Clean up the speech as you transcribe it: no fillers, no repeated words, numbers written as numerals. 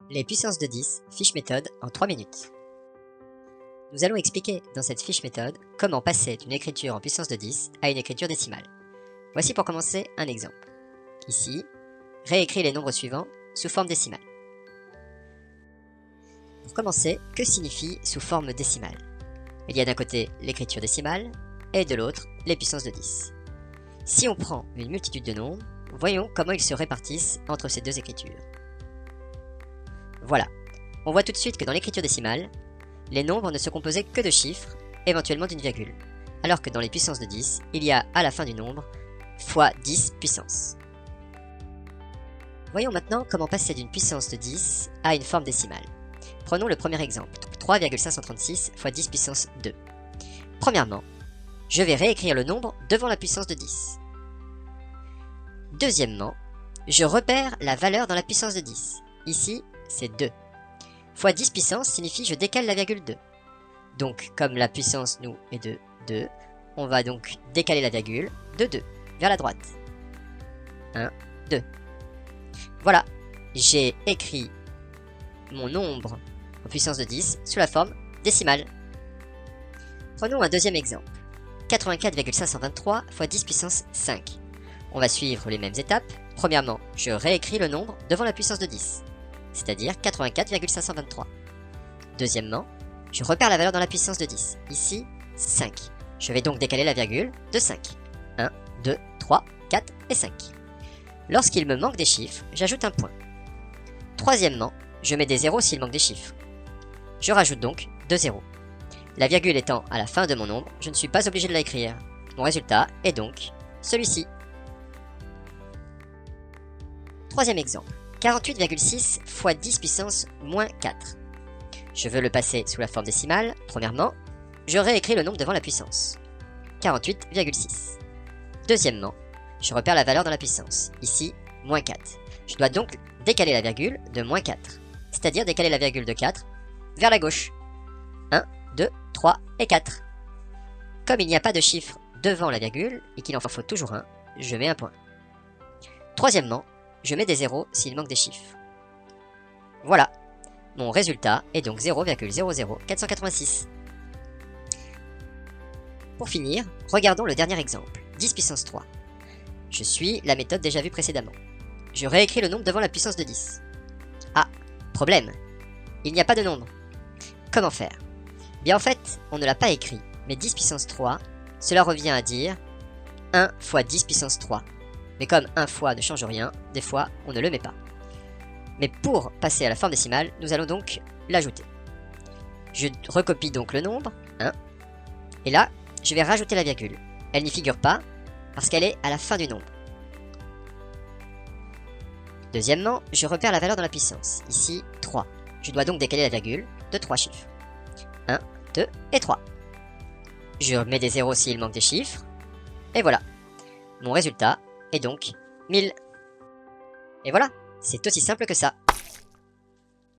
Les puissances de 10, fiche méthode en 3 minutes. Nous allons expliquer dans cette fiche méthode comment passer d'une écriture en puissance de 10 à une écriture décimale. Voici pour commencer un exemple. Ici, réécris les nombres suivants sous forme décimale. Pour commencer, que signifie sous forme décimale? Il y a d'un côté l'écriture décimale et de l'autre les puissances de 10. Si on prend une multitude de nombres, voyons comment ils se répartissent entre ces deux écritures. Voilà, on voit tout de suite que dans l'écriture décimale, les nombres ne se composaient que de chiffres, éventuellement d'une virgule, alors que dans les puissances de 10, il y a à la fin du nombre fois 10 puissance. Voyons maintenant comment passer d'une puissance de 10 à une forme décimale. Prenons le premier exemple, 3,536 fois 10 puissance 2. Premièrement, je vais réécrire le nombre devant la puissance de 10. Deuxièmement, je repère la valeur dans la puissance de 10. Ici, c'est 2. Fois 10 puissance signifie je décale la virgule 2. Donc, comme la puissance, nous, est de 2, on va donc décaler la virgule de 2, vers la droite. 1, 2. Voilà, j'ai écrit mon nombre en puissance de 10 sous la forme décimale. Prenons un deuxième exemple. 84,523 fois 10 puissance 5. On va suivre les mêmes étapes. Premièrement, je réécris le nombre devant la puissance de 10, c'est-à-dire 84,523. Deuxièmement, je repère la valeur dans la puissance de 10, ici 5. Je vais donc décaler la virgule de 5. 1, 2, 3, 4 et 5. Lorsqu'il me manque des chiffres, j'ajoute un point. Troisièmement, je mets des zéros s'il manque des chiffres. Je rajoute donc 2 zéros. La virgule étant à la fin de mon nombre, je ne suis pas obligé de la écrire. Mon résultat est donc celui-ci. Troisième exemple, 48,6 fois 10 puissance moins 4. Je veux le passer sous la forme décimale. Premièrement, je réécris le nombre devant la puissance. 48,6. Deuxièmement, je repère la valeur dans la puissance. Ici, moins 4. Je dois donc décaler la virgule de moins 4. C'est-à-dire décaler la virgule de 4 vers la gauche. 1, 2, 3 et 4. Comme il n'y a pas de chiffre devant la virgule et qu'il en faut toujours un, je mets un point. Troisièmement, je mets des zéros s'il manque des chiffres. Voilà, mon résultat est donc 0,00486. Pour finir, regardons le dernier exemple, 10 puissance 3. Je suis la méthode déjà vue précédemment. Je réécris le nombre devant la puissance de 10. Ah, problème, il n'y a pas de nombre. Comment faire? Bien en fait, on ne l'a pas écrit, mais 10 puissance 3, cela revient à dire 1 fois 10 puissance 3. Mais comme 1 fois ne change rien, des fois on ne le met pas. Mais pour passer à la forme décimale, nous allons donc l'ajouter. Je recopie donc le nombre, 1, et là, je vais rajouter la virgule. Elle n'y figure pas, parce qu'elle est à la fin du nombre. Deuxièmement, je repère la valeur dans la puissance, ici 3. Je dois donc décaler la virgule de 3 chiffres. 1, 2 et 3. Je mets des zéros s'il manque des chiffres, et voilà. Mon résultat est donc 1000. Et voilà, c'est aussi simple que ça.